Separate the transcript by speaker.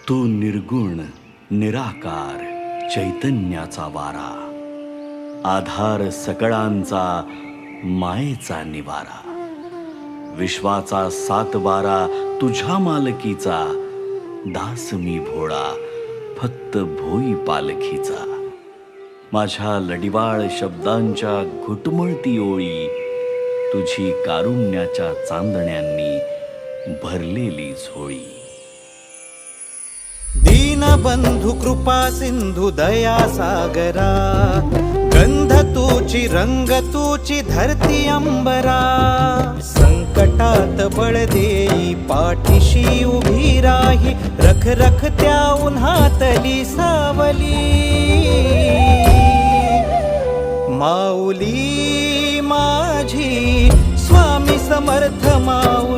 Speaker 1: तू निर्गुण निराकार चैतन्याचा वारा, आधार सकळांचा मायेचा निवारा, विश्वाचा सातबारा तुझ्या मालकीचा, दास मी भोळा फक्त भोई पालखीचा. माझ्या लडिवाळ शब्दांच्या घुटमळती ओळी, तुझी कारुण्याच्या चांदण्यांनी भरलेली झोळी.
Speaker 2: दीनबंधु कृपा सिंधु दया सागरा, गंध तूची रंग तूची धरती अंबरा. संकटात बळ देई पाठीशी उभी राही, रख रख त्या उन्हातली सावली. माऊली माझी स्वामी समर्थ माऊली.